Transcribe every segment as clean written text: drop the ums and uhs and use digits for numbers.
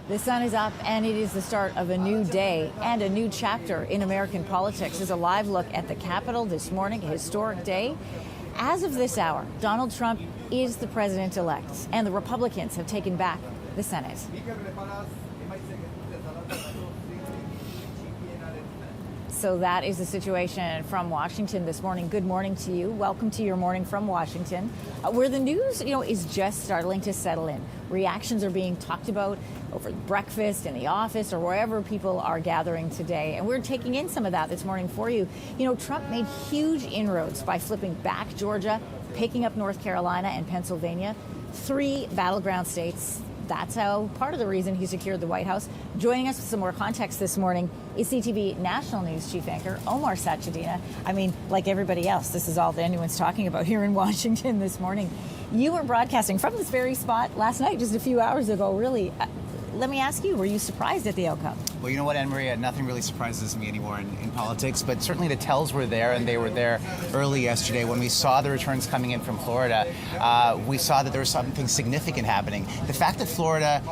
The sun is up, and it is the start of a new day and a new chapter in American politics. There's a live look at the Capitol this morning, a historic day. As of this hour, Donald Trump is the president-elect, and the Republicans have taken back the Senate. So that is the situation from Washington this morning. Good morning to you. Welcome to your morning from Washington, where the news, is just starting to settle in. Reactions are being talked about over breakfast, in the office, or wherever people are gathering today. And we're taking in some of that this morning for you. Trump made huge inroads by flipping back Georgia, picking up North Carolina and Pennsylvania, 3 battleground states. That's how part of the reason he secured the White House. Joining us with some more context this morning is CTV National News Chief Anchor Omar. Like everybody else, this is all that anyone's talking about here in Washington this morning. You were broadcasting from this very spot last night, just a few hours ago, really. Let me ask you, were you surprised at the outcome? Well, you know what, Anne-Marie, nothing really surprises me anymore in politics, but certainly the tells were there, and they were there early yesterday. When we saw the returns coming in from Florida, we saw that there was something significant happening. The fact that Florida,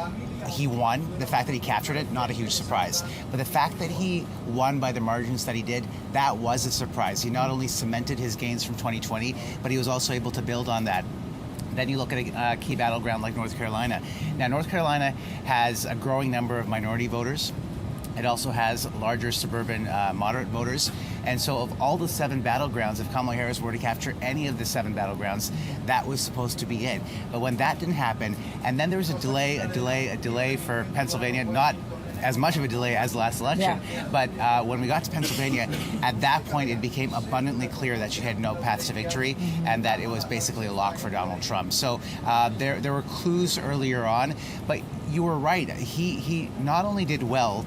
he won, the fact that he captured it, not a huge surprise. But the fact that he won by the margins that he did, that was a surprise. He not only cemented his gains from 2020, but he was also able to build on that. Then you look at a key battleground like North Carolina. Now, North Carolina has a growing number of minority voters. It also has larger suburban moderate voters. And so of all the 7 battlegrounds, if Kamala Harris were to capture any of the 7 battlegrounds, that was supposed to be it. But when that didn't happen, and then there was a delay for Pennsylvania, not as much of a delay as the last election. Yeah. But when we got to Pennsylvania, at that point, it became abundantly clear that she had no path to victory and that it was basically a lock for Donald Trump. So there were clues earlier on, but you were right. He not only did well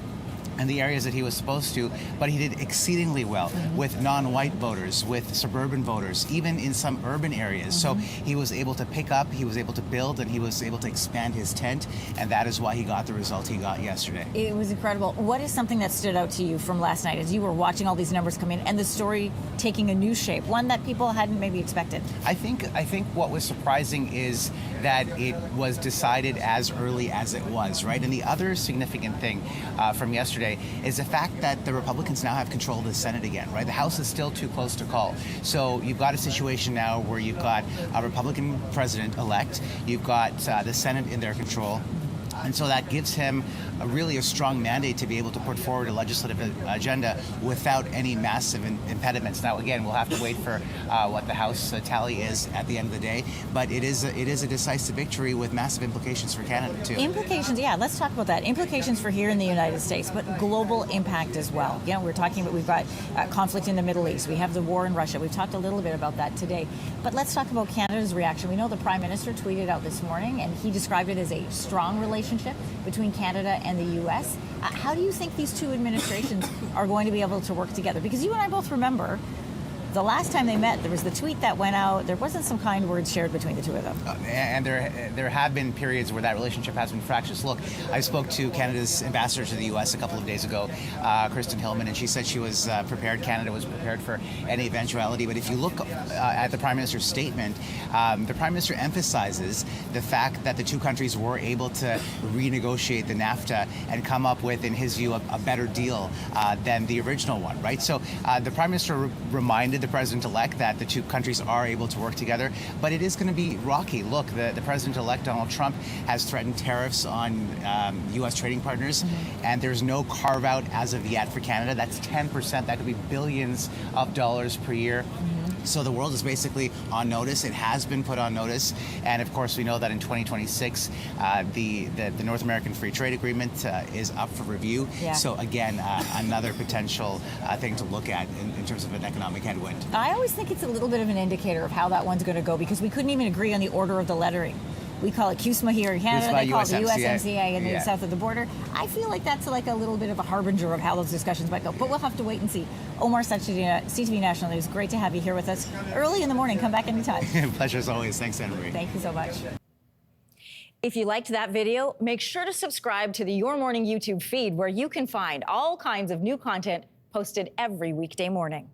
in the areas that he was supposed to, but he did exceedingly well with non-white voters, with suburban voters, even in some urban areas. So he was able to pick up, he was able to build, and he was able to expand his tent, and that is why he got the result he got yesterday. It was incredible. What is something that stood out to you from last night as you were watching all these numbers come in and the story taking a new shape, one that people hadn't maybe expected? I think what was surprising is that it was decided as early as it was, right? And the other significant thing from yesterday is the fact that the Republicans now have control of the Senate again, right? The House is still too close to call. So you've got a situation now where you've got a Republican president-elect, you've got the Senate in their control, and so that gives him really a strong mandate to be able to put forward a legislative agenda without any massive impediments. Now, again, we'll have to wait for what the House tally is at the end of the day, but it is a decisive victory with massive implications for Canada, too. Implications, yeah, let's talk about that. Implications for here in the United States, but global impact as well. We're talking about, we've got conflict in the Middle East. We have the war in Russia. We've talked a little bit about that today. But let's talk about Canada's reaction. We know the Prime Minister tweeted out this morning, and he described it as a strong relationship between Canada and the U.S. How do you think these two administrations are going to be able to work together? Because you and I both remember the last time they met, there was the tweet that went out. There wasn't some kind words shared between the two of them. And there have been periods where that relationship has been fractious. Look, I spoke to Canada's ambassador to the U.S. a couple of days ago, Kristen Hillman, and she said she was prepared. Canada was prepared for any eventuality. But if you look at the Prime Minister's statement, the Prime Minister emphasizes the fact that the two countries were able to renegotiate the NAFTA and come up with, in his view, a better deal than the original one, right? So the Prime Minister reminded the President-elect that the two countries are able to work together, but it is going to be rocky. Look, the President-elect, Donald Trump, has threatened tariffs on U.S. trading partners, and there's no carve-out as of yet for Canada. That's 10%. That could be billions of dollars per year. So the world is basically on notice. It has been put on notice. And of course, we know that in 2026, the North American Free Trade Agreement is up for review. Yeah. So again, another potential thing to look at in terms of an economic headwind. I always think it's a little bit of an indicator of how that one's going to go, because we couldn't even agree on the order of the lettering. We call it CUSMA here in Canada, they call it the USMCA in the south of the border. I feel like that's like a little bit of a harbinger of how those discussions might go, but we'll have to wait and see. Omar, CTV National News, great to have you here with us early in the morning. Come back anytime. Pleasure as always. Thanks, Anne-Marie. Thank you so much. If you liked that video, make sure to subscribe to the Your Morning YouTube feed, where you can find all kinds of new content posted every weekday morning.